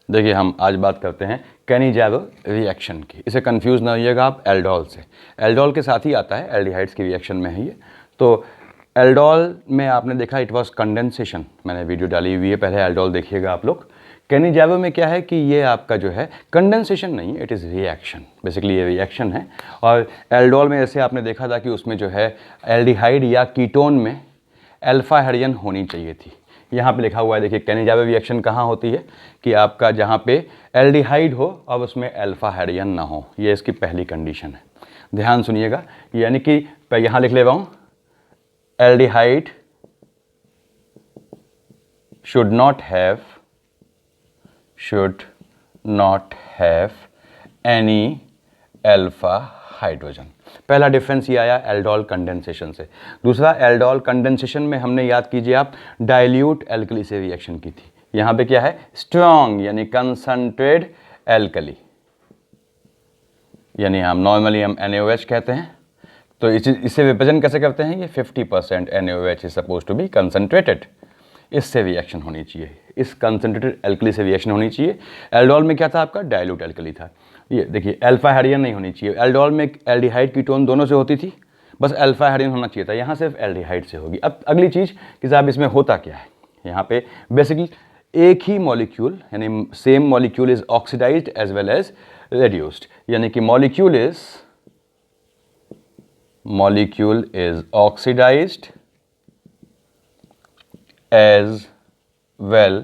देखिए हम आज बात करते हैं कैनिजारो रिएक्शन की। इसे कंफ्यूज ना होइएगा आप एल्डोल से। एल्डोल के साथ ही आता है, एल्डिहाइड्स की रिएक्शन में है ये। तो एल्डोल में आपने देखा इट वाज कंडेंसेशन, मैंने वीडियो डाली हुई है, पहले एल्डोल देखिएगा आप लोग। कैनिजारो में क्या है कि ये आपका जो है कंडेंसेशन नहीं, इट इज़ रिएक्शन, बेसिकली ये रिएक्शन है। और एल्डोल में जैसे आपने देखा था कि उसमें जो है एल्डिहाइड या कीटोन में अल्फा हेडियन होनी चाहिए थी। यहाँ पे लिखा हुआ है, देखिए कैनिजारो रिएक्शन कहाँ होती है कि आपका जहाँ पे एल्डिहाइड हो और उसमें अल्फा हेडियन ना हो, ये इसकी पहली कंडीशन है। ध्यान सुनिएगा, यानी कि यहाँ लिख ले रहा हूँ, aldehyde should not have any alpha hydrogen. पहला डिफरेंस ये आया एल्डोल कंडेंसेशन से। दूसरा, एल्डोल कंडेंसेशन में हमने याद कीजिए आप डाइल्यूट एल्कली से रिएक्शन की थी। यहाँ पे क्या है, स्ट्रॉन्ग यानी कंसंट्रेटेड एल्कली, यानी हम नॉर्मली हम NaOH कहते हैं। तो इसे रिप्रेजेंट कैसे करते हैं, ये 50% NaOH is suppose to be concentrated. इससे रिएक्शन होनी चाहिए, इस कंसंट्रेटेड एल्कली से रिएक्शन होनी चाहिए। एल्डोल में क्या था आपका, डाइल्यूट एल्कली था। ये देखिए अल्फा हेडियन नहीं होनी चाहिए। एल्डोल में एल्डिहाइड कीटोन दोनों से होती थी, बस अल्फा हेडियन होना चाहिए था, यहाँ सिर्फ एल्डिहाइड से होगी। अब अगली चीज़ कि साहब इसमें होता क्या है, यहाँ पे बेसिकली एक ही मॉलिक्यूल यानी same molecule is oxidized as well as reduced, यानी कि molecule is oxidized as well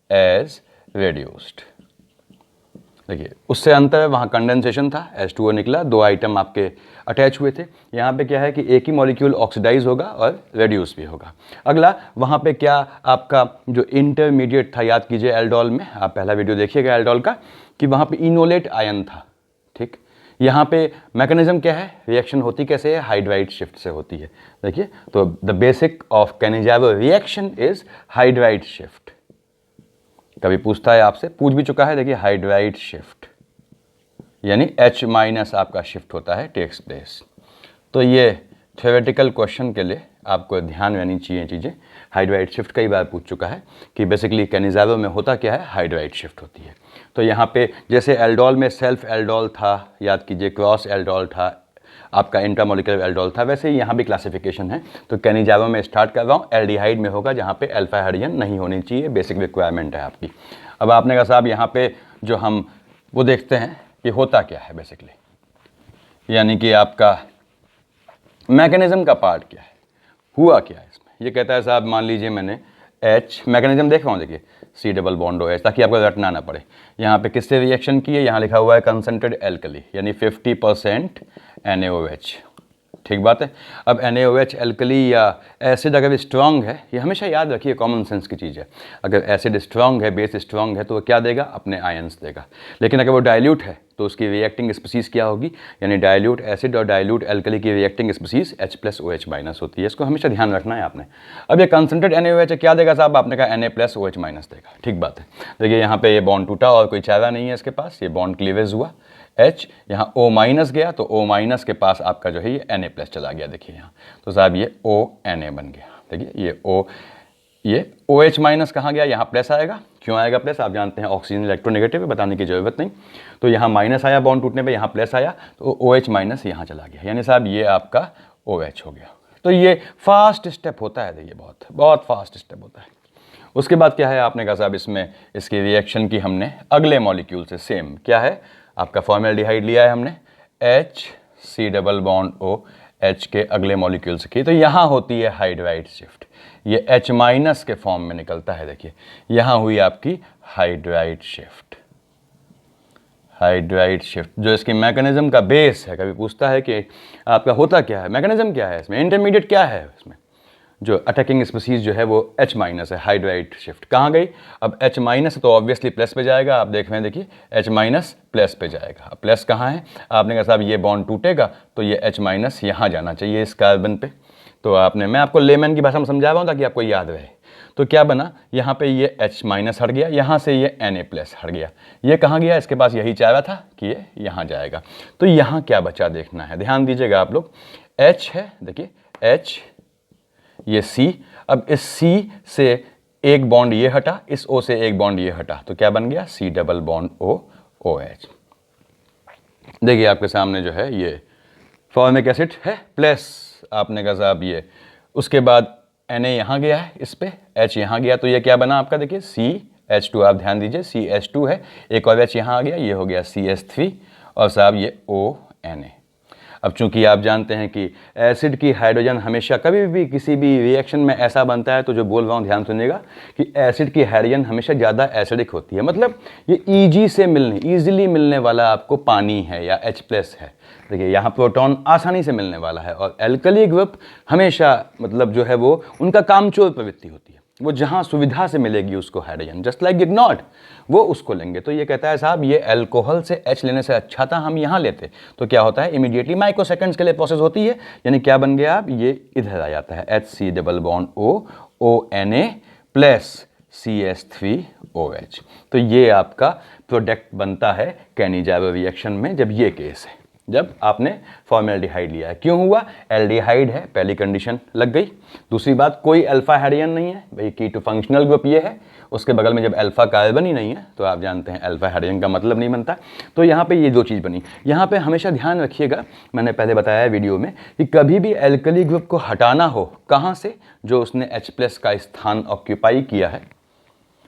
as reduced। देखिए उससे अंतर है, वहाँ कंडेंसेशन था, H2O निकला, दो आइटम आपके अटैच हुए थे। यहाँ पे क्या है कि एक ही मॉलिक्यूल ऑक्सीडाइज होगा और रेड्यूस भी होगा। अगला वहाँ पे क्या आपका जो इंटरमीडिएट था, याद कीजिए एल्डोल में, आप पहला वीडियो देखिएगा एल्डोल का, कि वहाँ पे इनोलेट आयन था। ठीक, यहाँ पे मैकेनिज्म क्या है, रिएक्शन होती कैसे है, हाइड्राइड शिफ्ट से होती है। देखिए तो the basic of Cannizzaro reaction is hydride shift. कभी पूछता है आपसे, पूछ भी चुका है, देखिए हाइड्राइड शिफ्ट यानी H- आपका शिफ्ट होता है, टेक्स प्लेस। तो ये थ्योरेटिकल क्वेश्चन के लिए आपको ध्यान रहनी चाहिए चीज़ें। हाइड्राइड शिफ्ट कई बार पूछ चुका है कि बेसिकली कैनिजारो में होता क्या है, हाइड्राइड शिफ्ट होती है। तो यहाँ पे जैसे एल्डोल में सेल्फ एल्डोल था, याद कीजिए क्रॉस एल्डोल था, आपका इंट्रामोलिकुलर एल्डोल था, वैसे ही यहाँ भी क्लासिफिकेशन है। तो कैनिजारो में स्टार्ट कर रहा हूँ, एल्डिहाइड में होगा जहाँ पे अल्फा हेडियन नहीं होनी चाहिए, बेसिक रिक्वायरमेंट है आपकी। अब आपने कहा साहब यहाँ पे जो हम वो देखते हैं कि होता क्या है बेसिकली, यानी कि आपका मैकेनिज्म का पार्ट क्या है, हुआ क्या है इसमें। ये कहता है साहब मान लीजिए मैंने H मैकेनिज्म देख रहा हूँ, देखिए C डबल बॉन्ड OH, ताकि आपको रटना ना पड़े। यहाँ पे किससे रिएक्शन की है, यहाँ लिखा हुआ है कंसंट्रेटेड एल्कली यानी 50% NaOH। ठीक बात है। अब NaOH एल्कली या एसिड अगर स्ट्रांग है, ये हमेशा याद रखिए, कॉमन सेंस की चीज़ है, अगर एसिड स्ट्रांग है, बेस स्ट्रांग है, तो वो क्या देगा, अपने आयंस देगा। लेकिन अगर वो डाइल्यूट है तो उसकी रिएक्टिंग स्पीसीज क्या होगी, यानी डाइल्यूट एसिड और डाइल्यूट एल्कली की रिएक्टिंग स्पीसीज H+OH- होती है। इसको हमेशा ध्यान रखना है आपने। अब ये कंसंट्रेटेड NaOH क्या देगा साहब, आपने कहा Na+OH- देगा। ठीक बात है। देखिए यहाँ पे ये बॉन्ड टूटा और कोई चारा नहीं है इसके पास, ये बॉन्ड क्लीवेज हुआ, H यहाँ O- गया, तो O- के पास आपका जो है ये Na+ चला गया। देखिए यहाँ तो साहब ये ONa बन गया। देखिए ये OH- कहाँ गया, यहाँ प्लस आएगा। क्यों आएगा प्लस, आप जानते हैं ऑक्सीजन इलेक्ट्रोनेगेटिव है, बताने की जरूरत नहीं। तो यहाँ माइनस आया बॉन्ड टूटने पे, यहाँ प्लस आया, तो OH- यहाँ चला गया, यानी साहब ये आपका OH हो गया। तो ये फास्ट स्टेप होता है, देखिए बहुत बहुत फास्ट स्टेप होता है। उसके बाद क्या है, आपने कहा साहब इसमें इसकी रिएक्शन की हमने अगले मॉलिक्यूल से, सेम क्या है आपका फॉर्मेल्डिहाइड लिया है हमने, HC डबल बॉन्ड OH के अगले मॉलिक्यूल से की, तो यहाँ होती है हाइड्राइड शिफ्ट, ये H- के फॉर्म में निकलता है। देखिए यहाँ हुई आपकी हाइड्राइड शिफ्ट। हाइड्राइड शिफ्ट जो इसकी मैकेनिज्म का बेस है, कभी पूछता है कि आपका होता क्या है, मैकेनिज्म क्या है इसमें, इंटरमीडिएट क्या है इसमें, जो अटैकिंग स्पीसीज जो है वो H- है, हाइड्राइड शिफ्ट कहाँ गई। अब H- तो ऑब्वियसली प्लस पे जाएगा, आप देख रहे हैं, देखिए H- प्लस पे जाएगा। अब प्लस कहाँ है, आपने कहा साहब ये बॉन्ड टूटेगा तो ये H- यहाँ जाना चाहिए इस कार्बन पे। तो मैं आपको लेमैन की भाषा में समझा रहा हूँ ताकि आपको याद रहे। तो क्या बना, यहाँ पे ये H- हट गया, यहाँ से ये Na+ हट गया, ये कहाँ गया, इसके पास यही चाह रहा था कि ये यहाँ जाएगा। तो यहाँ क्या बचा देखना है, ध्यान दीजिएगा आप लोग। H है, देखिए H, ये C, अब इस C से एक बॉन्ड ये हटा, इस O से एक बॉन्ड ये हटा, तो क्या बन गया C double bond O OH। देखिए आपके सामने जो है ये फॉर्मिक एसिड है प्लस आपने कहा साहब ये, उसके बाद Na यहाँ गया है, इस पे H यहाँ गया, तो ये क्या बना आपका, देखिए CH2, आप ध्यान दीजिए CH2 है, एक और H यहाँ आ गया, ये हो गया CH3 और साहब ये ONA। अब चूंकि आप जानते हैं कि एसिड की हाइड्रोजन हमेशा कभी भी किसी भी रिएक्शन में ऐसा बनता है, तो जो बोल रहा हूँ ध्यान सुनिएगा कि एसिड की हाइड्रोजन हमेशा ज़्यादा एसिडिक होती है, मतलब ये ईजिली मिलने वाला आपको पानी है या H+ है। देखिए यहाँ प्रोटॉन आसानी से मिलने वाला है, और एल्कली ग्रुप हमेशा मतलब जो है वो उनका कामचोर प्रवृत्ति होती है, वो जहाँ सुविधा से मिलेगी उसको हाइड्रोजन, जस्ट लाइक इग्नॉट, वो उसको लेंगे। तो ये कहता है साहब ये अल्कोहल से H लेने से अच्छा था हम यहाँ लेते, तो क्या होता है इमीडिएटली माइक्रोसेकंड्स के लिए प्रोसेस होती है, यानी क्या बन गया आप, ये इधर आ जाता है HC double bond O ONA plus CH3OH। तो ये आपका प्रोडक्ट बनता है कैनी-जारो रिएक्शन में, जब ये केस है, जब आपने फॉर्मेल्डिहाइड लिया है। क्यों हुआ, एल्डिहाइड है, पहली कंडीशन लग गई। दूसरी बात, कोई अल्फा हाइड्रोजन नहीं है, भाई कीटो फंक्शनल ग्रुप ये है, उसके बगल में जब अल्फा कार्बन ही नहीं है तो आप जानते हैं अल्फा हाइड्रोजन का मतलब नहीं बनता। तो यहाँ पे ये दो चीज़ बनी। यहाँ पे हमेशा ध्यान रखिएगा, मैंने पहले बताया है वीडियो में कि कभी भी एल्कली ग्रुप को हटाना हो, कहाँ से, जो उसने H+ का स्थान ऑक्यूपाई किया है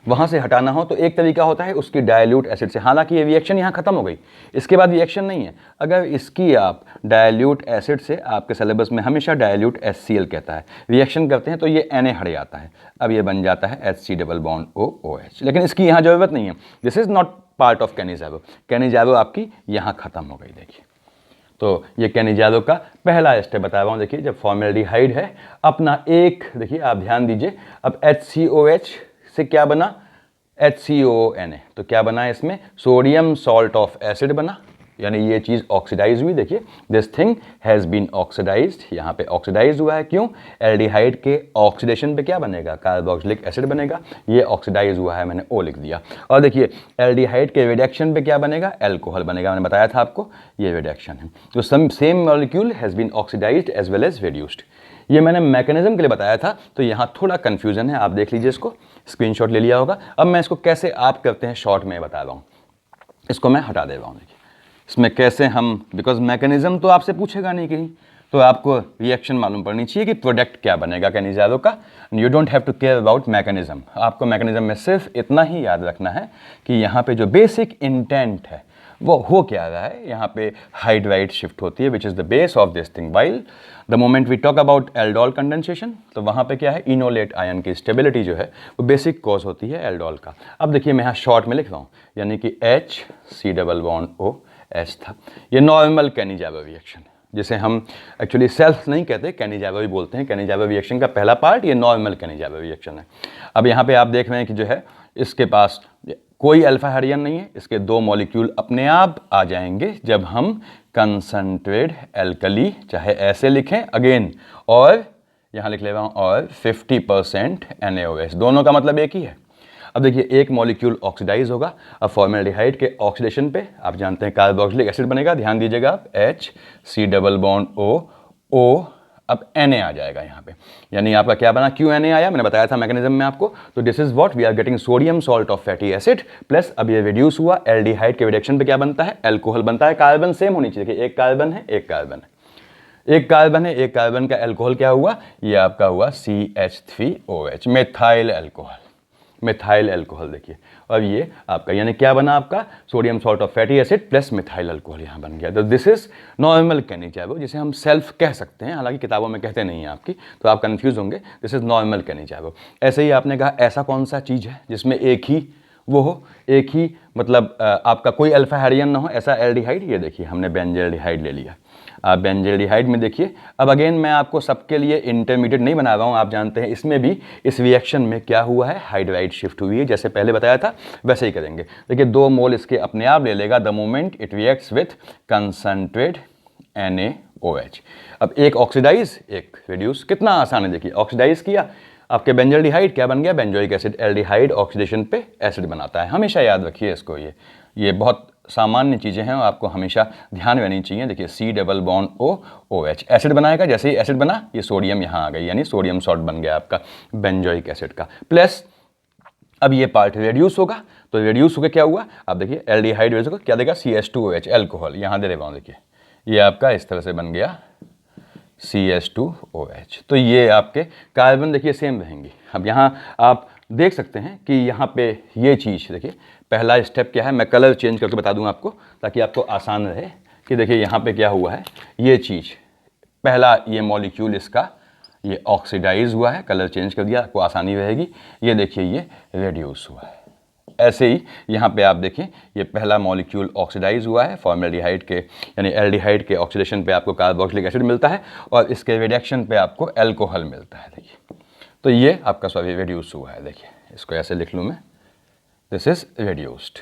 वहाँ से हटाना हो, तो एक तरीका होता है उसकी डायल्यूट एसिड से। हालांकि ये रिएक्शन यहाँ खत्म हो गई, इसके बाद रिएक्शन नहीं है। अगर इसकी आप डायल्यूट एसिड से, आपके सिलेबस में हमेशा डायल्यूट HCl कहता है, रिएक्शन करते हैं तो ये Na हट जाता है, अब ये बन जाता है HC double bond O OH। लेकिन इसकी यहाँ ज़रूरत नहीं है, this is not part of Cannizzaro. Cannizzaro आपकी यहाँ खत्म हो गई। देखिए तो ये कैनी-जारो का पहला स्टेप बता रहा हूँ। देखिए जब फॉर्मेल्डिहाइड है अपना एक, देखिए आप ध्यान दीजिए, अब HCOH से क्या बना, HCONA, तो क्या बना इसमें, सोडियम सॉल्ट ऑफ एसिड बना, यानी ये चीज़ ऑक्सीडाइज हुई। देखिए this thing has been oxidized, यहाँ पे ऑक्सीडाइज हुआ है। क्यों, एल्डिहाइड के ऑक्सीडेशन पे क्या बनेगा, कार्बोक्सिलिक एसिड बनेगा, ये ऑक्सीडाइज हुआ है, मैंने O लिख दिया। और देखिए एल्डिहाइड के रिडक्शन पे क्या बनेगा, अल्कोहल बनेगा, मैंने बताया था आपको ये रिडक्शन है। तो same molecule has been oxidized as well as reduced. ये मैंने मैकेनिज्म के लिए बताया था, तो यहाँ थोड़ा कन्फ्यूजन है, आप देख लीजिए, इसको स्क्रीनशॉट ले लिया होगा। अब मैं इसको कैसे आप करते हैं शॉर्ट में बता रहा हूँ, इसको मैं हटा दे रहा हूँ। देखिए इसमें कैसे हम, बिकॉज मैकेनिज्म तो आपसे पूछेगा नहीं कहीं, तो आपको रिएक्शन मालूम पड़नी चाहिए कि प्रोडक्ट क्या बनेगा कैनी-जारो का। You don't have to care about mechanism, आपको मैकेनिज्म में सिर्फ इतना ही याद रखना है कि यहाँ पे जो बेसिक इंटेंट है वो हो क्या रहा है। यहाँ पे हाइड्राइड शिफ्ट होती है which is the base of this thing, while the moment we talk about aldol condensation, तो वहाँ पे क्या है, इनोलेट आयन की स्टेबिलिटी जो है वो बेसिक कॉज होती है एल्डोल का। अब देखिए मैं यहाँ शॉर्ट में लिख रहा हूँ, यानी कि HC डबल बॉन्ड OH था। ये नॉर्मल कैनी-जारो रिएक्शन है, जिसे हम एक्चुअली सेल्फ नहीं कहते, कैनी-जारो ही बोलते हैं। कैनी-जारो रिएक्शन का पहला पार्ट ये नॉर्मल कैनी-जारो रिएक्शन है। अब यहाँ पे आप देख रहे हैं कि जो है इसके पास कोई अल्फा हाइड्रोजन नहीं है, इसके दो मॉलिक्यूल अपने आप आ जाएंगे जब हम कंसंट्रेट एल्कली, चाहे ऐसे लिखें अगेन, और यहाँ लिख ले रहा हूँ, और 50% NaOH, दोनों का मतलब एक ही है। अब देखिए एक मॉलिक्यूल ऑक्सीडाइज होगा, अब फॉर्मेल्डिहाइड के ऑक्सीडेशन पे आप जानते हैं कार्बोक्सिलिक एसिड बनेगा, ध्यान दीजिएगा आप, HC डबल बॉन्ड O, अब Na आ जाएगा यहाँ पे, यानी आपका क्या बना, क्यों Na आया, मैंने बताया था मैकेनिज्म में आपको। तो this is what we are getting, sodium salt of fatty acid plus, अब ये रिड्यूस हुआ, एल्डिहाइड के रिडक्शन पे क्या बनता है, अल्कोहल बनता है। कार्बन सेम होनी चाहिए, देखिए एक कार्बन है, एक कार्बन है, एक कार्बन है, एक कार्बन का अल्कोहल क्या हुआ, ये आपका हुआ CH3OH, methyl alcohol, methyl alcohol. देखिए और ये आपका, यानी क्या बना आपका, sodium salt of fatty acid plus methyl alcohol यहाँ बन गया। तो दिस इज नॉर्मल कैनी-जारो, जिसे हम सेल्फ कह सकते हैं, हालांकि किताबों में कहते नहीं हैं आपकी, तो आप कंफ्यूज होंगे। This is normal Cannizzaro. ऐसे ही आपने कहा ऐसा कौन सा चीज़ है जिसमें एक ही वो हो, एक ही मतलब आपका कोई अल्फा हाइड्रोजन ना हो, ऐसा एल्डिहाइड। ये देखिए हमने बेंजल्डिहाइड ले लिया। आप बेंजल्डिहाइड में देखिए, अब अगेन मैं आपको सबके लिए इंटरमीडिएट नहीं बना रहा हूँ, आप जानते हैं इसमें भी, इस रिएक्शन में क्या हुआ है, हाइड्राइड शिफ्ट हुई है, जैसे पहले बताया था वैसे ही करेंगे। देखिए 2 मोल इसके अपने आप ले लेगा the moment it reacts with concentrate NaOH। अब एक ऑक्सीडाइज, एक रिड्यूस, कितना आसान है। देखिए ऑक्सीडाइज किया, आपके बेंजल्डिहाइड क्या बन गया, बेंजोइक एसिड। एल्डिहाइड ऑक्सीडेशन पे एसिड बनाता है, हमेशा याद रखिए इसको, ये बहुत सामान्य चीज़ें हैं, आपको हमेशा ध्यान रहनी चाहिए। देखिए C double bond OH acid बनाएगा, जैसे ही एसिड बना ये सोडियम यहाँ आ गई, यानी सोडियम सॉल्ट बन गया आपका बेंजोइक एसिड का। प्लस अब ये पार्ट रेड्यूस होगा, तो रेड्यूस होकर क्या हुआ, आप देखिए एल्डिहाइड रेड्यूस होकर क्या देगा, CH2OH एल्कोहल, यहाँ दे रहा हूँ देखिए, ये आपका इस तरह से बन गया CH2OH। तो ये आपके कार्बन देखिए सेम रहेंगी। अब यहाँ आप देख सकते हैं कि यहाँ पे ये चीज़ देखिए, पहला स्टेप क्या है, मैं कलर चेंज करके बता दूँ आपको ताकि आपको आसान रहे कि देखिए यहाँ पे क्या हुआ है, ये चीज़ पहला ये मॉलिक्यूल इसका ये ऑक्सीडाइज हुआ है, कलर चेंज कर दिया, आपको आसानी रहेगी। ये देखिए ये रेड्यूस हुआ है। ऐसे ही यहाँ पे आप देखें, ये पहला मॉलिक्यूल ऑक्सीडाइज हुआ है, फॉर्मेल्डिहाइड के यानी एल्डिहाइड के ऑक्सीडेशन पे आपको कार्बोक्सिलिक एसिड मिलता है और इसके रिडक्शन पे आपको एल्कोहल मिलता है। देखिए तो ये आपका सॉरी रेड्यूस हुआ है। देखिए इसको ऐसे लिख लूँ मैं, दिस इज रेड्यूस्ड।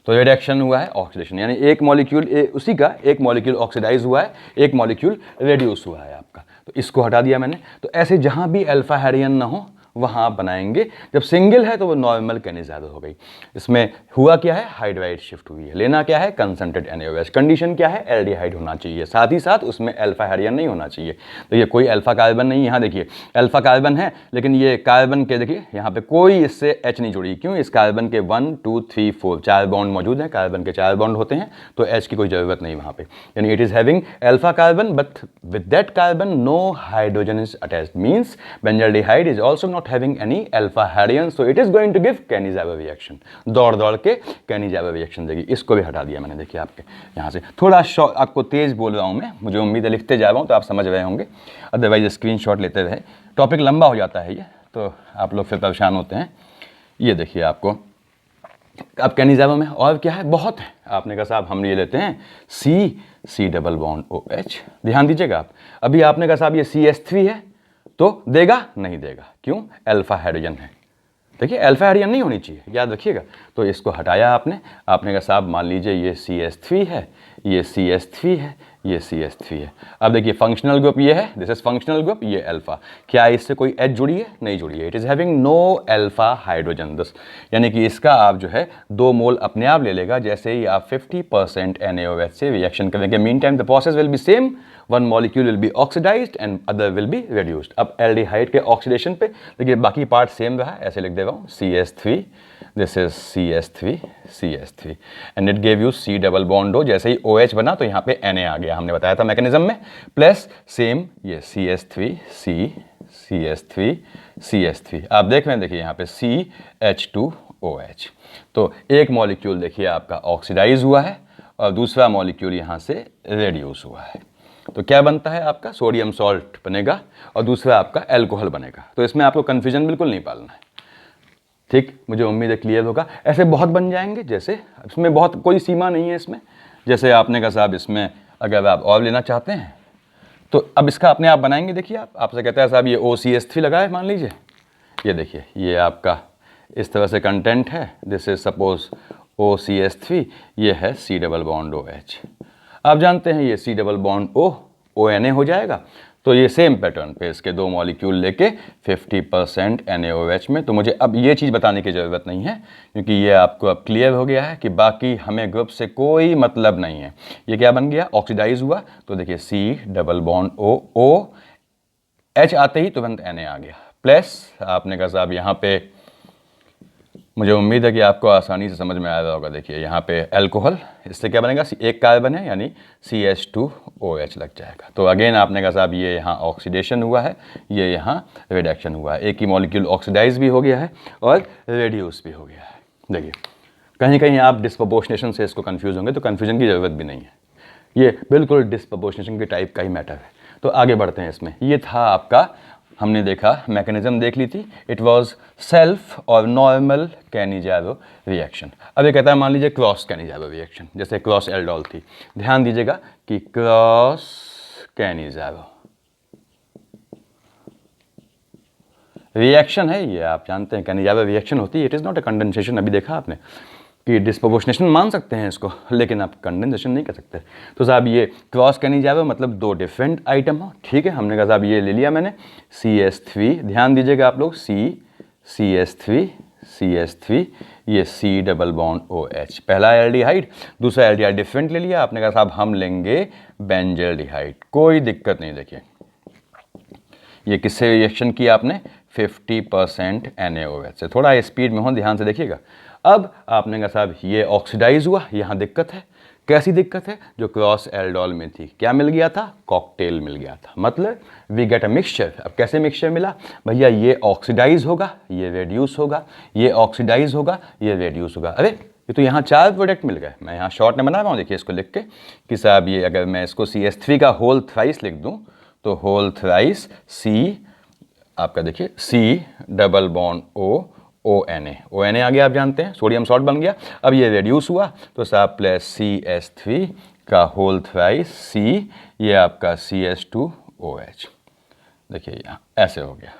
तो रिडक्शन हुआ है, ऑक्सीडेशन, यानी एक मॉलिक्यूल उसी का एक मॉलिक्यूल ऑक्सीडाइज हुआ है, एक मॉलिक्यूल रेड्यूस हुआ है आपका। तो इसको हटा दिया मैंने। तो ऐसे जहाँ भी अल्फा हेरियन ना हो वहाँ आप बनाएंगे। जब सिंगल है तो वो नॉर्मल कैनिज़ाइरो हो गई। इसमें हुआ क्या है, हाइड्राइड शिफ्ट हुई है। लेना क्या है, कंसंट्रेटेड NaOH। कंडीशन क्या है, एल्डिहाइड होना चाहिए, साथ ही साथ उसमें अल्फा हेरियन नहीं होना चाहिए। तो ये कोई अल्फा कार्बन नहीं, यहाँ देखिए अल्फा कार्बन है, लेकिन ये कार्बन के देखिए यहाँ पे कोई इससे H नहीं जुड़ी। क्यों, इस कार्बन के 1 2 3 4 4 बॉन्ड मौजूद हैं, कार्बन के 4 बॉन्ड होते हैं, तो H की कोई ज़रूरत नहीं वहाँ पे। यानी it is having alpha carbon but with that carbon no hydrogen is attached, means benzaldehyde is also not having any alpha hydrogen, so it is going to give Cannizzaro reaction। दौड़ के Cannizzaro reaction देगी। इसको भी हटा दिया मैंने। देखिए आपके यहाँ से थोड़ा शॉर्ट, आपको तेज बोल रहा हूँ मैं, मुझे उम्मीद है लिखते जा रहा हूँ तो आप समझ रहे होंगे, अदरवाइज स्क्रीनशॉट लेते रहे। टॉपिक लंबा हो जाता है ये, तो आप लोग फिर परेशान होते हैं। ये देखिए आपको अब Cannizzaro में और क्या है, बहुत है। आपने कहा साहब हम ये लेते हैं C डबल बॉन्ड OH। ध्यान दीजिएगा आप, अभी आपने कहा साहब ये CH3 है तो देगा नहीं देगा, क्यों, अल्फा हाइड्रोजन है। देखिए अल्फा हाइड्रोजन नहीं होनी चाहिए, याद रखिएगा। तो इसको हटाया आपने कहा साहब मान लीजिए ये CH3 है, ये CH3 है, ये CH3 है। अब देखिए फंक्शनल ग्रुप ये है, दिस इज फंक्शनल ग्रुप, ये अल्फा। क्या इससे कोई H जुड़ी है, नहीं जुड़ी है। It is having no alpha hydrogen thus, यानी कि इसका आप जो है 2 मोल अपने आप ले लेगा जैसे ही आप 50% NaOH से रिएक्शन करेंगे। Meantime the process will be same, one molecule will be oxidized and other will be reduced. अब एल्डिहाइड के ऑक्सीडेशन पे देखिए बाकी पार्ट सेम रहा, ऐसे लिख दे रहा हूँ CH3, this is CH3 and it gave you C double bond O। जैसे ही OH बना तो यहाँ पे Na आ गया, हमने बताया था मैकेनिज्म में, प्लस सेम ये CH3 आप देख रहे हैं, देखिए यहाँ पे CH2OH। तो एक मॉलिक्यूल देखिए आपका ऑक्सीडाइज हुआ है और दूसरा मॉलिक्यूल यहाँ से रेड्यूस हुआ है। तो क्या बनता है आपका, सोडियम सॉल्ट बनेगा और दूसरा आपका अल्कोहल बनेगा। तो इसमें आपको कन्फ्यूजन बिल्कुल नहीं पालना है, ठीक। मुझे उम्मीद है क्लियर होगा। ऐसे बहुत बन जाएंगे, जैसे इसमें बहुत कोई सीमा नहीं है इसमें। जैसे आपने कहा साहब इसमें अगर आप और लेना चाहते हैं तो अब इसका अपने आप बनाएंगे। देखिए आपसे कहता है साहब ये OCH3 लगा है, मान लीजिए ये देखिए ये आपका इस तरह से कंटेंट है, दिस इज सपोज OCH3, ये है C डबल बॉन्ड OH। आप जानते हैं ये C डबल बॉन्ड ONA हो जाएगा। तो ये सेम पैटर्न पे इसके 2 मॉलिक्यूल लेके 50% NaOH में। तो मुझे अब ये चीज़ बताने की ज़रूरत नहीं है क्योंकि ये आपको अब क्लियर हो गया है कि बाकी हमें ग्रुप से कोई मतलब नहीं है। ये क्या बन गया, ऑक्सीडाइज हुआ, तो देखिए C डबल बॉन्ड OH आते ही तुरंत Na आ गया, प्लस आपने कहा साहब यहाँ पे, मुझे उम्मीद है कि आपको आसानी से समझ में आ रहा होगा। देखिए यहाँ पे अल्कोहल, इससे क्या बनेगा, एक कार्बन है यानी CH2OH लग जाएगा। तो अगेन आपने कहा साहब ये यहाँ ऑक्सीडेशन हुआ है, ये यहाँ रिडक्शन हुआ है। एक ही मॉलिक्यूल ऑक्सीडाइज भी हो गया है और रेड्यूस भी हो गया है। देखिए कहीं कहीं आप डिस्प्रोपोर्शनेशन से इसको कन्फ्यूज़ होंगे, तो कन्फ्यूजन की ज़रूरत भी नहीं है, ये बिल्कुल डिस्प्रोपोर्शनेशन के टाइप का ही मैटर है। तो आगे बढ़ते हैं इसमें। ये था आपका, हमने देखा मैकेनिज्म देख ली थी, इट वाज सेल्फ और नॉर्मल Cannizzaro रिएक्शन। अब ये कहता है मान लीजिए क्रॉस Cannizzaro रिएक्शन, जैसे क्रॉस एल्डोल थी। ध्यान दीजिएगा कि क्रॉस Cannizzaro रिएक्शन है, ये आप जानते हैं Cannizzaro रिएक्शन होती है। It is not a condensation. अभी देखा आपने कि डिस्प्रोपोर्शनेशन मान सकते हैं इसको, लेकिन आप कंडेंसेशन नहीं कर सकते। तो साहब ये क्रॉस Cannizzaro मतलब 2 डिफरेंट आइटम हो, ठीक है। हमने कहा साहब ये ले लिया मैंने CH3, ध्यान दीजिएगा आप लोग, CH3 ये C डबल बॉन्ड OH, पहला एल्डिहाइड, दूसरा एल्डिहाइड डिफरेंट ले लिया। आपने कहा साहब हम लेंगे बेंजल्डिहाइड, कोई दिक्कत नहीं। देखिए ये किससे रिएक्शन किया आपने? 50% NaOH से। थोड़ा स्पीड में हो, ध्यान से देखिएगा। अब आपने कहा साहब ये ऑक्सीडाइज हुआ, यहाँ दिक्कत है। कैसी दिक्कत है? जो क्रॉस एल्डोल में थी, क्या मिल गया था? कॉकटेल मिल गया था, मतलब वी गेट अ मिक्सचर। अब कैसे मिक्सचर मिला? भैया ये ऑक्सीडाइज होगा, ये रेड्यूस होगा, ये ऑक्सीडाइज होगा, ये रेड्यूस होगा। अरे ये तो यहाँ 4 प्रोडक्ट मिल गए। मैं यहाँ शॉर्ट में बना रहा हूँ, देखिए इसको लिख के कि साहब ये अगर मैं इसको CH3 का होल थ्राइस लिख दूँ तो होल थ्राइस C आपका देखिए C डबल बॉन्ड ONA आ गया, आप जानते हैं सोडियम सॉल्ट बन गया। अब ये रेड्यूस हुआ तो साहब प्लस CH3 का होल थ्राइस C, ये आपका CH2OH। देखिए यहाँ ऐसे हो गया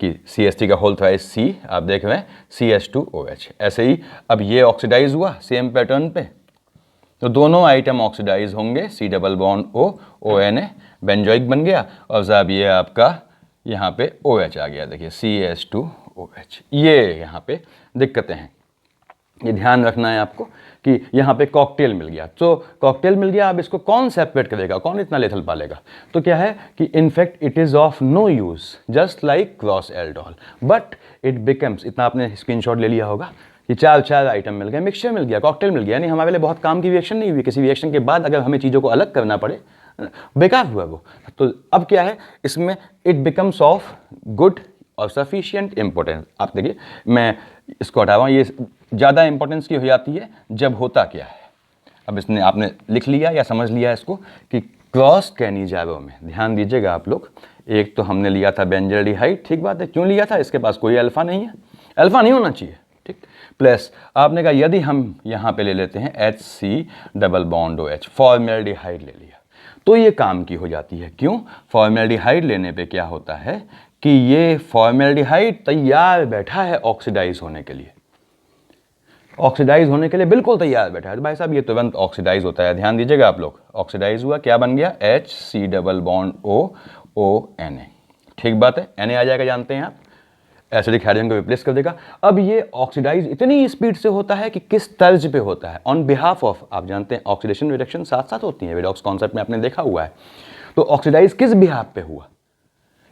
कि CH3 का होल थ्राइस C, आप देख रहे हैं CH2OH। ऐसे ही अब ये ऑक्सीडाइज हुआ सेम पैटर्न पे, तो दोनों आइटम ऑक्सीडाइज होंगे, C double bond ONA benzoic बन गया, और साहब ये आपका यहाँ पे OH आ गया, देखिए CH2OH। ये यहाँ पे दिक्कतें हैं, ये ध्यान रखना है आपको कि यहाँ पे कॉकटेल मिल गया। तो कॉकटेल मिल गया, अब इसको कौन सेपरेट करेगा, कौन इतना लेथल पालेगा? तो क्या है कि in fact it is of no use just like cross aldol, but it becomes, इतना आपने स्क्रीनशॉट ले लिया होगा, ये 4 आइटम मिल गए, मिक्सचर मिल गया, कॉकटेल मिल गया। यानी हमारे लिए बहुत काम की रिएक्शन नहीं हुई। किसी रिएक्शन के बाद अगर हमें चीज़ों को अलग करना पड़े, बेकार हुआ वो। तो अब क्या है इसमें, इट बिकम्स ऑफ गुड और सफिशिएंट इंपॉर्टेंस। आप देखिए मैं इसको हटा रहा हूँ, ये ज़्यादा इंपॉर्टेंस की हो जाती है जब होता क्या है। अब इसने आपने लिख लिया या समझ लिया इसको कि क्रॉस कैनिजारो में, ध्यान दीजिएगा आप लोग, एक तो हमने लिया था बेंजल्डिहाइड, ठीक बात है, क्यों लिया था? इसके पास कोई अल्फा नहीं है, अल्फा नहीं होना चाहिए, ठीक। प्लस आपने कहा यदि हम यहाँ पे ले लेते हैं HC double bond OH, formaldehyde ले लिया, तो ये काम की हो जाती है। क्यों? फॉर्मेल्डिहाइड लेने पे क्या होता है कि ये फॉर्मेल्डिहाइड तैयार बैठा है ऑक्सीडाइज होने के लिए, ऑक्सीडाइज होने के लिए बिल्कुल तैयार बैठा है। तो भाई साहब ये तुरंत ऑक्सीडाइज होता है, ध्यान दीजिएगा आप लोग। ऑक्सीडाइज हुआ, क्या बन गया? HC डबल बॉन्ड ONA, ठीक बात है, Na आ जाएगा, जानते हैं आप, एसिडिक हाइड्रोजन को रिप्लेस कर देगा। अब ये ऑक्सीडाइज इतनी स्पीड से होता है कि किस तर्ज पे होता है? ऑन बिहाफ ऑफ, आप जानते हैं ऑक्सीडेशन रिडक्शन साथ साथ होती है, रेडॉक्स कॉन्सेप्ट में आपने देखा हुआ है। तो ऑक्सीडाइज किस बिहाफ पे हुआ?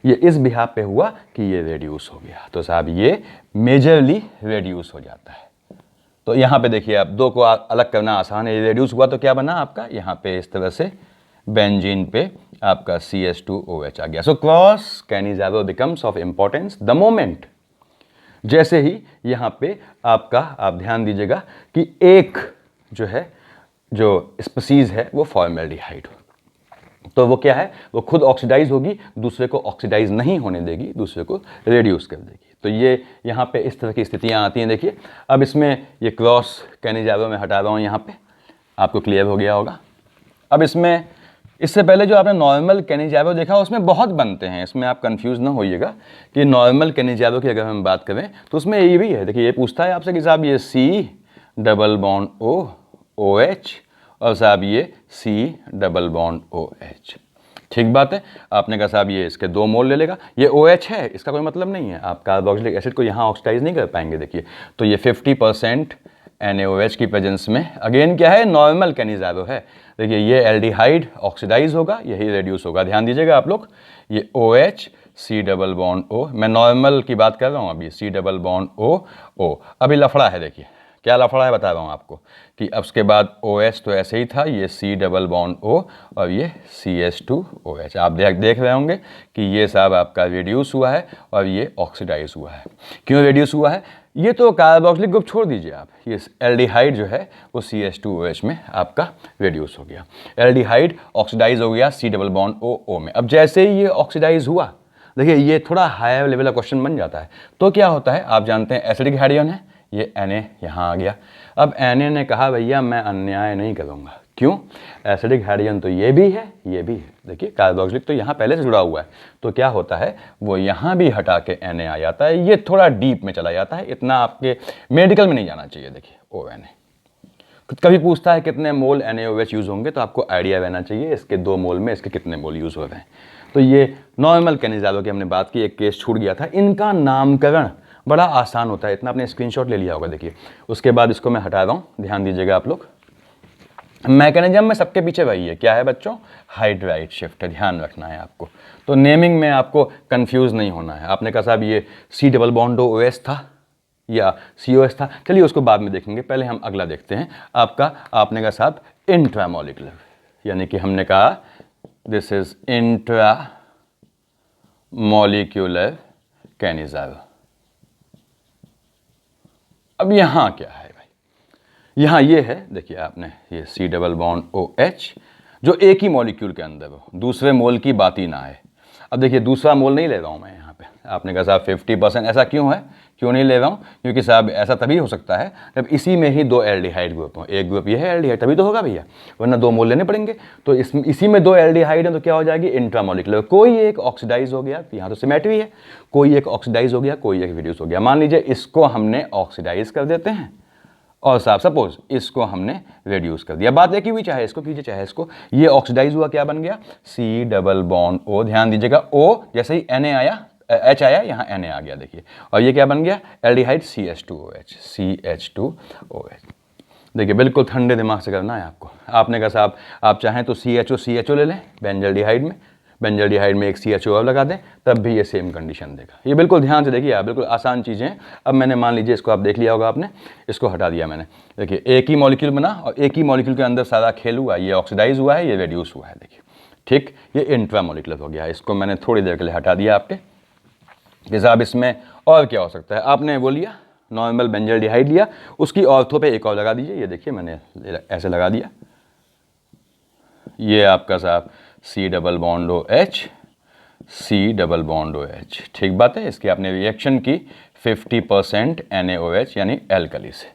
ये इस बिहाफ पे हुआ कि ये रेड्यूस हो गया, तो साहब ये मेजरली रेड्यूस हो जाता है। तो यहाँ पे देखिए आप, दो को अलग करना आसान है। ये रेड्यूस हुआ तो क्या बना आपका, यहाँ पे इस तरह से बेंजीन पे आपका CH2OH आ गया। So cross Cannizzaro becomes of importance the moment, जैसे ही यहाँ पे आपका, आप ध्यान दीजिएगा कि एक जो है, जो स्पीसीज है वो फॉर्मेल्डिहाइड, तो वो क्या है, वो खुद ऑक्सीडाइज होगी, दूसरे को ऑक्सीडाइज नहीं होने देगी, दूसरे को रेड्यूस कर देगी। तो ये यहाँ पे इस तरह की स्थितियाँ आती हैं। देखिए अब इसमें ये क्रॉस कैनिजारो में हटा रहा हूँ, यहाँ पे आपको क्लियर हो गया होगा। अब इसमें, इससे पहले जो आपने नॉर्मल कैनिजारो देखा उसमें बहुत बनते हैं, इसमें आप कंफ्यूज ना होइएगा कि नॉर्मल कैनिजारो की अगर हम बात करें तो उसमें ये भी है। देखिए ये पूछता है आपसे कि साहब ये C डबल बॉन्ड OH और साहब ये C डबल बॉन्ड OH, ठीक बात है। आपने कहा साहब ये इसके 2 मोल ले लेगा, ये OH है, इसका कोई मतलब नहीं है, आप कार्बोक्सिलिक एसिड को यहाँ ऑक्सीडाइज नहीं कर पाएंगे। देखिए तो ये 50% NaOH की प्रेजेंस में अगेन क्या है, नॉर्मल कैनिजारो है। देखिए ये एल्डिहाइड ऑक्सीडाइज होगा, यही रेड्यूस होगा, ध्यान दीजिएगा आप लोग। ये OH C double bond O, मैं नॉर्मल की बात कर रहा हूँ अभी, C डबल बॉन्ड O। अभी लफड़ा है, देखिए क्या लफड़ा है बता रहा हूँ आपको कि अब उसके बाद OH तो ऐसे ही था, ये C डबल बॉन्ड O और ये CH2OH। आप देख रहे होंगे कि ये साहब आपका रेड्यूस हुआ है और ये ऑक्सीडाइज हुआ है। क्यों रेड्यूस हुआ है? ये तो कार्बोक्सिलिक ग्रुप छोड़ दीजिए आप, ये एल्डिहाइड जो है वो CH2OH में आपका रेड्यूस हो गया, एल्डिहाइड ऑक्सीडाइज हो गया C डबल बॉन्ड O में। अब जैसे ही ये ऑक्सीडाइज हुआ, देखिए ये थोड़ा हायर लेवल का क्वेश्चन बन जाता है। तो क्या होता है, आप जानते हैं एसिडिक हाइड्रोजन है, ये Na यहाँ आ गया। अब Na ने कहा भैया मैं अन्याय नहीं करूँगा। क्यों? एसिडिक हाइड्रोजन तो ये भी है, ये भी है। देखिए कार्बोक्सिलिक तो यहाँ पहले से जुड़ा हुआ है, तो क्या होता है वो यहाँ भी हटा के Na आ जाता है, ये थोड़ा डीप में चला जाता है, इतना आपके मेडिकल में नहीं जाना चाहिए। देखिए ONA कभी पूछता है कितने मोल NaOH यूज़ होंगे, तो आपको आइडिया रहना चाहिए इसके 2 मोल में इसके कितने मोल यूज़ हो रहे हैं। तो ये नॉर्मल कैनिजारो की हमने बात की, एक केस छूट गया था। इनका नामकरण बड़ा आसान होता है, इतना आपने स्क्रीनशॉट ले लिया होगा। देखिए उसके बाद इसको मैं हटा रहा हूँ, ध्यान दीजिएगा आप लोग। मैकेनिज्म में सबके पीछे वही है, क्या है बच्चों, हाइड्राइड शिफ्ट, ध्यान रखना है आपको। तो नेमिंग में आपको कंफ्यूज नहीं होना है। आपने कहा साहब ये सी डबल बॉन्ड OS था या COS था, चलिए उसको बाद में देखेंगे, पहले हम अगला देखते हैं आपका। आपने कहा साहब इंट्रामोलिकुलर, यानी कि हमने कहा दिस इज इंट्रामोलिकुलर कैनिजाइव। अब यहां क्या है भाई, यहां ये है, देखिए आपने ये C डबल बॉन्ड OH जो एक ही मॉलिक्यूल के अंदर हो, दूसरे मोल की बात ही ना है। अब देखिए दूसरा मोल नहीं ले रहा हूं मैं यहाँ पे, आपने कहा साहब 50%, ऐसा क्यों है, क्यों नहीं ले रहा हूँ, क्योंकि साहब ऐसा तभी हो सकता है जब इसी में ही दो एल्डिहाइड ग्रुप हो, एक ग्रुप ये है एल्डिहाइड, तभी तो होगा भैया, वरना दो मोल लेने पड़ेंगे। तो इसी में दो एल्डिहाइड है तो क्या हो जाएगी, इंट्रामोलिकुलर। कोई एक ऑक्सीडाइज हो गया, यहाँ तो सिमेट्री है, कोई एक ऑक्सीडाइज हो गया, कोई एक रिड्यूस हो गया। मान लीजिए इसको हमने ऑक्सीडाइज कर देते हैं और साहब सपोज इसको हमने रिड्यूस कर दिया, बात एक ही हुई, चाहे इसको कीजिए चाहे इसको। ये ऑक्सीडाइज हुआ, क्या बन गया, C डबल बॉन्ड O, ध्यान दीजिएगा O जैसे ही Na आया, H आया, यहाँ Na आ गया, देखिए, और ये क्या बन गया, एल्डिहाइड CH2OH, CH2OH। देखिए बिल्कुल ठंडे दिमाग से करना है आपको। आपने कहा साहब आप चाहें तो CHO ले लें बेंजल्डिहाइड में, बेंजल्डिहाइड में एक CHO और लगा दें, तब भी ये सेम कंडीशन देगा। ये बिल्कुल ध्यान से देखिए आप, बिल्कुल आसान चीज़ें हैं। अब मैंने मान लीजिए इसको आप देख लिया होगा आपने, इसको हटा दिया मैंने, देखिए एक ही मॉलिक्यूल बना और एक ही मॉलिक्यूल के अंदर सारा खेल हुआ, ये ऑक्सीडाइज हुआ है, ये रिड्यूस हुआ है, देखिए ठीक, ये इंट्रामोलिकुलर हो गया। इसको मैंने थोड़ी देर के लिए हटा दिया आपके, कि साहब इसमें और क्या हो सकता है। आपने वो लिया नॉर्मल बेंजल्डिहाइड लिया, उसकी ऑर्थो पे एक और लगा दीजिए, ये देखिए मैंने ऐसे लगा दिया, ये आपका साहब C double bond OH, C double bond OH, ठीक बात है। इसकी आपने रिएक्शन की 50% NaOH यानी एल्कली से,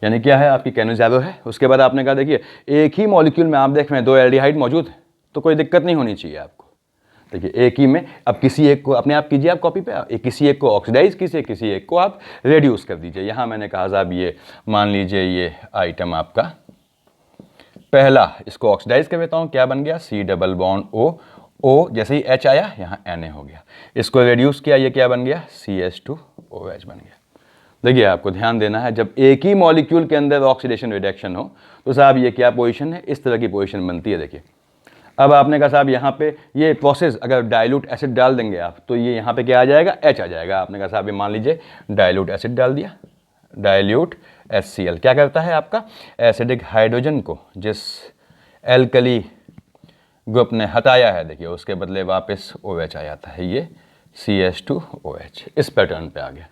यानी क्या है आपकी कैनिजाइव है। उसके बाद आपने कहा देखिए एक ही मॉलिक्यूल में आप देख रहे हैं दो एल्डिहाइड मौजूद है, तो कोई दिक्कत नहीं होनी चाहिए आपको। देखिए एक ही में, अब किसी एक को अपने आप कीजिए आप कॉपी पे, किसी एक को ऑक्सीडाइज कीजिए, किसी एक को आप रेड्यूस कर दीजिए। यहाँ मैंने कहा साहब ये मान लीजिए ये आइटम आपका पहला, इसको ऑक्सीडाइज कर देता हूँ, क्या बन गया, C डबल बॉन्ड O जैसे ही H आया यहाँ Na हो गया, इसको रेड्यूस किया, ये क्या बन गया, CH2OH बन गया। देखिए आपको ध्यान देना है, जब एक ही मॉलिक्यूल के अंदर ऑक्सीडेशन रिडक्शन हो तो साहब ये क्या पोजीशन है, इस तरह की पोजीशन बनती है। देखिए अब आपने कहा साहब यहाँ पे ये प्रोसेस अगर डाइल्यूट एसिड डाल देंगे आप, तो ये यहाँ पे क्या आ जाएगा, H आ जाएगा। आपने कहा साहब ये मान लीजिए डाइल्यूट एसिड डाल दिया, डाइल्यूट HCl क्या करता है आपका, एसिडिक हाइड्रोजन को जिस एल्कली ग्रुप ने हटाया है, देखिए उसके बदले वापस OH आ जाता है, ये CH2OH इस पैटर्न पे आ गया।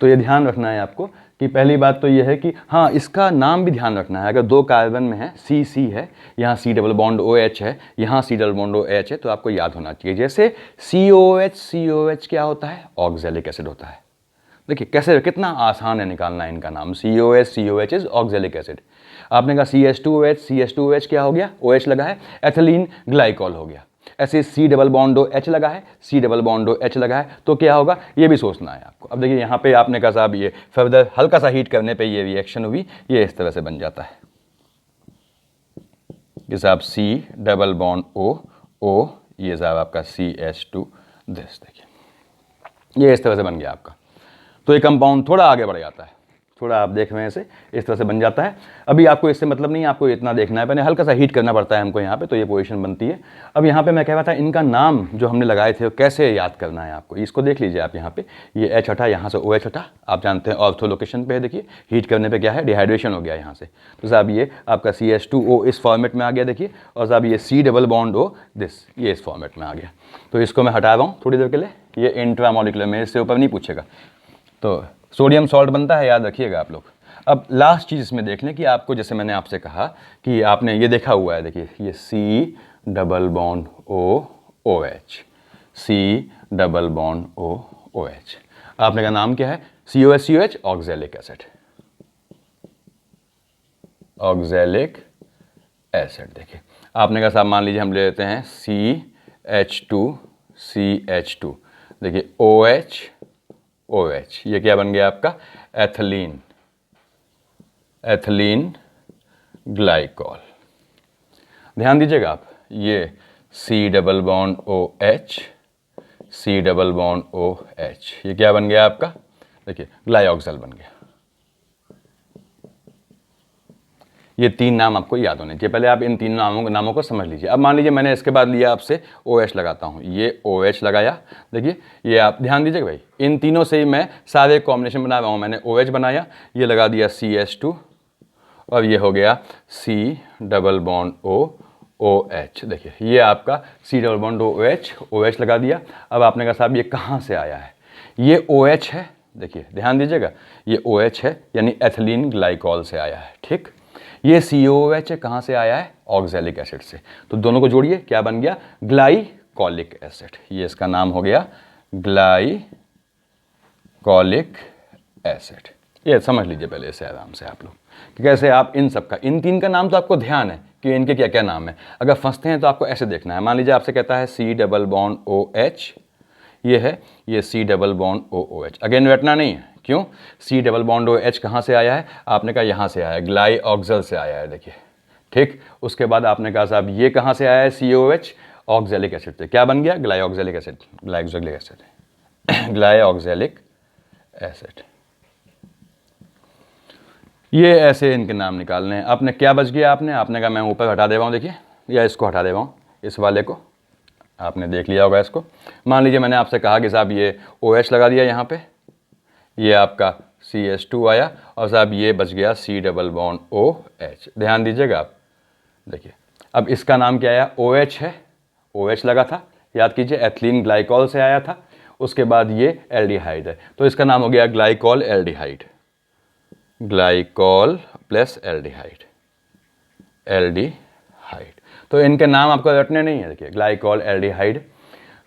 तो ये ध्यान रखना है आपको कि पहली बात तो ये है कि हाँ इसका नाम भी ध्यान रखना है। अगर दो कार्बन में है C है, यहाँ C डबल बॉन्ड OH है, यहाँ C डबल बॉन्ड OH है, तो आपको याद होना चाहिए। जैसे COH क्या होता है, ऑक्जेलिक एसिड होता है। देखिए कैसे, कितना आसान है निकालना इनका नाम, COH इज ऑक्जेलिक एसिड। आपने कहा CH2OH क्या हो गया, OH लगा है, एथिलीन ग्लाइकॉल हो गया। ऐसे C डबल बॉन्ड OH लगा है, C डबल बॉन्ड OH लगा है, तो क्या होगा ये भी सोचना है आपको। अब देखिए यहाँ पे आपने कहा साहब ये फर्दर हल्का सा हीट करने पे ये रिएक्शन हुई, ये इस तरह से बन जाता है कि साहब C डबल बॉन्ड O, ये साहब आपका CH2 दिस, देखिए ये इस तरह से बन गया आपका। तो ये कंपाउंड थोड़ा आगे बढ़ जाता है, थोड़ा आप देख रहे हैं इसे इस तरह से बन जाता है। अभी आपको इससे मतलब नहीं, आपको इतना देखना है, पहले हल्का सा हीट करना पड़ता है हमको यहाँ पे, तो ये पोजीशन बनती है। अब यहाँ पे मैं कह रहा था इनका नाम जो हमने लगाए थे कैसे याद करना है आपको, इसको देख लीजिए आप। यहाँ पे ये H हटा, यहाँ से OH हटा, आप जानते हैं ऑर्थो लोकेशन पे है, देखिए हीट करने पे क्या है, डिहाइड्रेशन हो गया यहाँ से, तो साहब ये आपका CH2O इस फॉर्मेट में आ गया, देखिए, और साहब ये C double bond O this, ये इस फॉर्मेट में आ गया। तो इसको मैं हटा रहा हूँ थोड़ी देर के लिए, ये इंट्रामोलिकुलर में, इससे ऊपर नहीं पूछेगा। तो सोडियम सॉल्ट बनता है, याद रखिएगा आप लोग। अब लास्ट चीज़ इसमें देख लें कि आपको, जैसे मैंने आपसे कहा कि आपने ये देखा हुआ है, देखिए ये C double bond OH, C double bond OH, आपने का नाम क्या है, COH oxalic acid, oxalic acid. देखिए आपने कहा साहब मान लीजिए हम ले लेते हैं CH2, देखिए OH, ये क्या बन गया आपका, एथिलीन ग्लाइकॉल। ध्यान दीजिएगा आप, ये C double bond OH, C double bond OH, ये क्या बन गया आपका, देखिए ग्लाइऑक्सल बन गया। ये 3 नाम आपको याद होने चाहिए। पहले आप इन 3 नामों को समझ लीजिए। अब मान लीजिए मैंने इसके बाद लिया आपसे OH लगाता हूँ, ये OH लगाया। देखिए ये आप ध्यान दीजिएगा भाई, इन तीनों से ही मैं सारे कॉम्बिनेशन बना रहा हूँ। मैंने OH बनाया, ये लगा दिया CH2 और ये हो गया C डबल बॉन्ड OH। देखिए ये आपका C डबल बॉन्ड OH लगा दिया। अब आपने कहा साहब ये कहाँ से आया है? ये OH है, देखिए ध्यान दीजिएगा, ये OH है यानी एथिलीन ग्लाइकॉल से आया है। ठीक, ये COOH है, कहाँ से आया है? ऑक्सैलिक एसिड से। तो दोनों को जोड़िए, क्या बन गया? Glycolic acid. ये इसका नाम हो गया ग्लाइकोलिक एसिड। ये समझ लीजिए पहले इसे आराम से आप लोग कि कैसे आप इन सब का, इन 3 का नाम तो आपको ध्यान है कि इनके क्या क्या नाम है। अगर फंसते हैं तो आपको ऐसे देखना है। मान लीजिए आपसे कहता है C डबल बॉन्ड OH, ये है, ये C double bond OOH। Again रटना नहीं है, क्यों? C डबल बॉन्ड OH कहाँ से आया है? आपने कहा यहाँ से आया है, ग्लाइऑक्सल से आया है। देखिए ठीक, उसके बाद आपने कहा साहब ये कहाँ से आया है? COH, ऑक्सैलिक एसिड से। क्या बन गया? ग्लाइऑक्सैलिक एसिड, ग्लाइऑक्सैलिक एसिड। ये ऐसे इनके नाम निकालने हैं। आपने क्या बच गया? आपने कहा मैं ऊपर हटा दे रहा हूँ, देखिए, या इसको हटा दे रहा हूँ, इस वाले को आपने देख लिया होगा इसको। मान लीजिए मैंने आपसे कहा कि साहब ये OH लगा दिया यहाँ पे, ये आपका CH2 आया और साहब ये बच गया C डबल बॉन्ड OH। ध्यान दीजिएगा आप, देखिए अब इसका नाम क्या आया? OH है, OH लगा था, याद कीजिए एथिलीन ग्लाइकॉल से आया था। उसके बाद ये एल्डिहाइड है, तो इसका नाम हो गया glycol aldehyde, glycol plus aldehyde, aldehyde. तो इनके नाम आपको रटने नहीं है। देखिए ग्लाइकॉल एल्डिहाइड।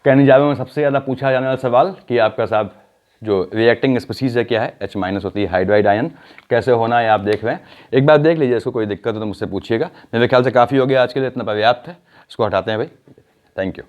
कहने जावे में सबसे ज़्यादा पूछा जाने वाला सवाल कि आपका साहब जो रिएक्टिंग स्पीसीज है क्या है? H- होती है, हाइड्राइड आयन। कैसे होना है आप देख रहे हैं, एक बार देख लीजिए। इसको कोई दिक्कत हो तो मुझसे पूछिएगा। मेरे ख्याल से काफ़ी हो गया आज के लिए, इतना पर्याप्त है। इसको हटाते हैं भाई, थैंक यू।